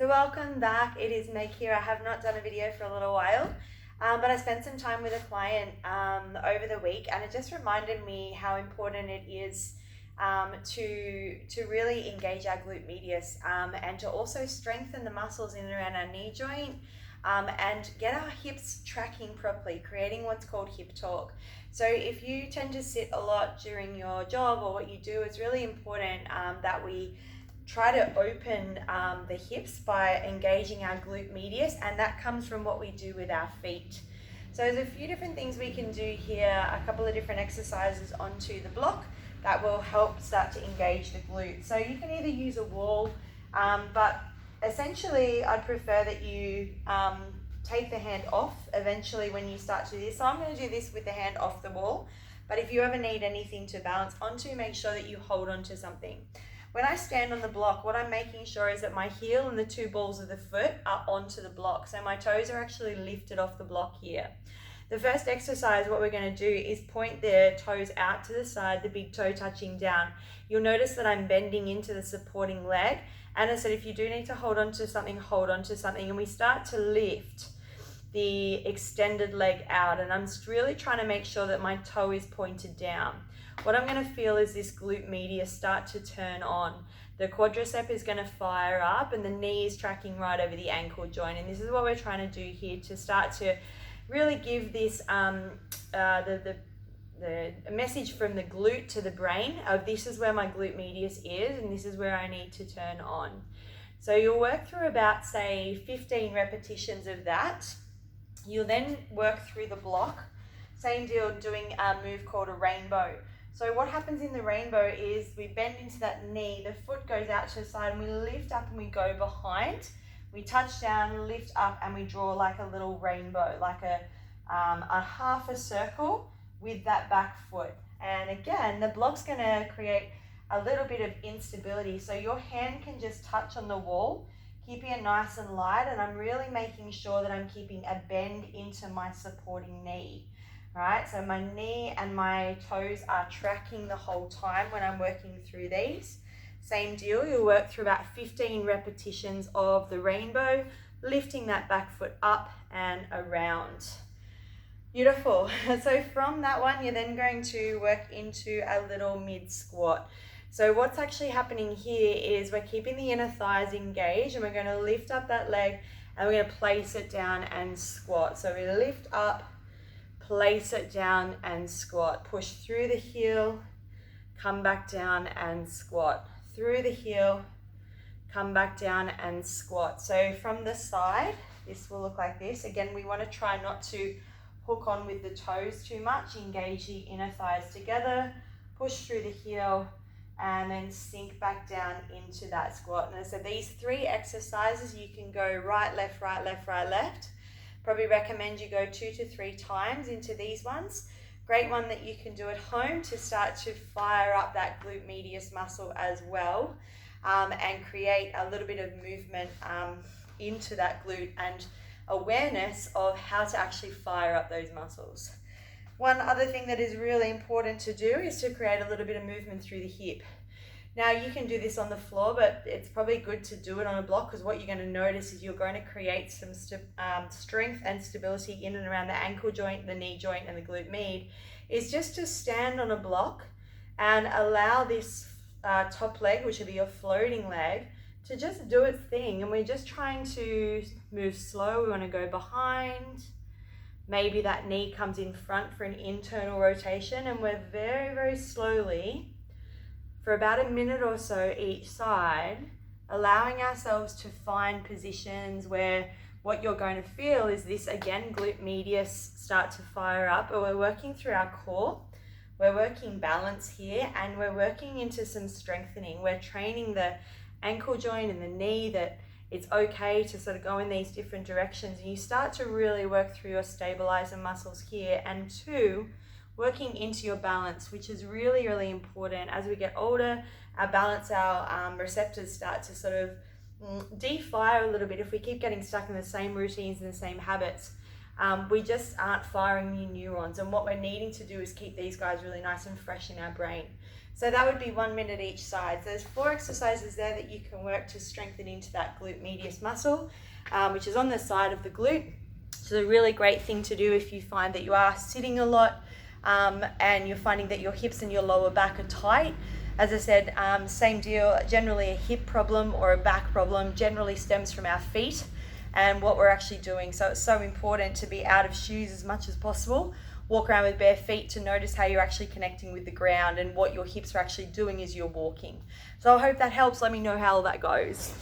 So welcome back. It is Meg here. I have not done a video for a little while, but I spent some time with a client over the week, and it just reminded me how important it is to really engage our glute medius and to also strengthen the muscles in and around our knee joint and get our hips tracking properly, creating what's called hip torque. So if you tend to sit a lot during your job or what you do, it's really important that we try to open the hips by engaging our glute medius, and that comes from what we do with our feet. So there's a few different things we can do here, a couple of different exercises onto the block that will help start to engage the glute. So you can either use a wall, but essentially I'd prefer that you take the hand off eventually when you start to do this. So I'm going to do this with the hand off the wall, but if you ever need anything to balance onto, make sure that you hold onto something. When I stand on the block, what I'm making sure is that my heel and the two balls of the foot are onto the block. So my toes are actually lifted off the block here. The first exercise, what we're going to do is point the toes out to the side, the big toe touching down. You'll notice that I'm bending into the supporting leg. And I said, if you do need to hold onto something, hold onto something. And we start to lift the extended leg out. And I'm really trying to make sure that my toe is pointed down. What I'm going to feel is this glute medius start to turn on. The quadricep is going to fire up and the knee is tracking right over the ankle joint. And this is what we're trying to do here to start to really give this the message from the glute to the brain of this is where my glute medius is and this is where I need to turn on. So you'll work through about, say, 15 repetitions of that. You'll then work through the block. Same deal, doing a move called a rainbow. So what happens in the rainbow is we bend into that knee, the foot goes out to the side and we lift up and we go behind. We touch down, lift up, and we draw like a little rainbow, like a half a circle with that back foot. And again, the block's gonna create a little bit of instability. So your hand can just touch on the wall, keeping it nice and light. And I'm really making sure that I'm keeping a bend into my supporting knee. Right, so my knee and my toes are tracking the whole time when I'm working through these. Same deal, you'll work through about 15 repetitions of the rainbow, lifting that back foot up and around. Beautiful. So from that one, you're then going to work into a little mid squat. So what's actually happening here is we're keeping the inner thighs engaged and we're going to lift up that leg and we're going to place it down and squat. So we lift up, place it down and squat. Push through the heel, come back down and squat. Through the heel, come back down and squat. So from the side, this will look like this. Again, we want to try not to hook on with the toes too much. Engage the inner thighs together, push through the heel, and then sink back down into that squat. And so these three exercises, you can go right, left, right, left, right, left. Probably recommend you go 2 to 3 times into these ones. Great one that you can do at home to start to fire up that glute medius muscle as well and create a little bit of movement into that glute and awareness of how to actually fire up those muscles. One other thing that is really important to do is to create a little bit of movement through the hip. Now you can do this on the floor, but it's probably good to do it on a block because what you're going to notice is you're going to create some strength and stability in and around the ankle joint, the knee joint, and the glute med. Is just to stand on a block and allow this top leg, which would be your floating leg, to just do its thing. And we're just trying to move slow. We want to go behind. Maybe that knee comes in front for an internal rotation, and we're very, very slowly, for about a minute or so each side, allowing ourselves to find positions where what you're going to feel is this, again, glute medius start to fire up. But we're working through our core, we're working balance here, and we're working into some strengthening. We're training the ankle joint and the knee that it's okay to sort of go in these different directions. And you start to really work through your stabilizer muscles here. And 2, working into your balance, which is really, really important. As we get older, our balance, our receptors start to sort of defire a little bit. If we keep getting stuck in the same routines and the same habits, we just aren't firing new neurons. And what we're needing to do is keep these guys really nice and fresh in our brain. So that would be 1 minute each side. So there's 4 exercises there that you can work to strengthen into that glute medius muscle, which is on the side of the glute. So a really great thing to do if you find that you are sitting a lot and you're finding that your hips and your lower back are tight. As I said, same deal, generally a hip problem or a back problem generally stems from our feet and what we're actually doing. So it's so important to be out of shoes as much as possible. Walk around with bare feet to notice how you're actually connecting with the ground and what your hips are actually doing as you're walking. So I hope that helps. Let me know how that goes.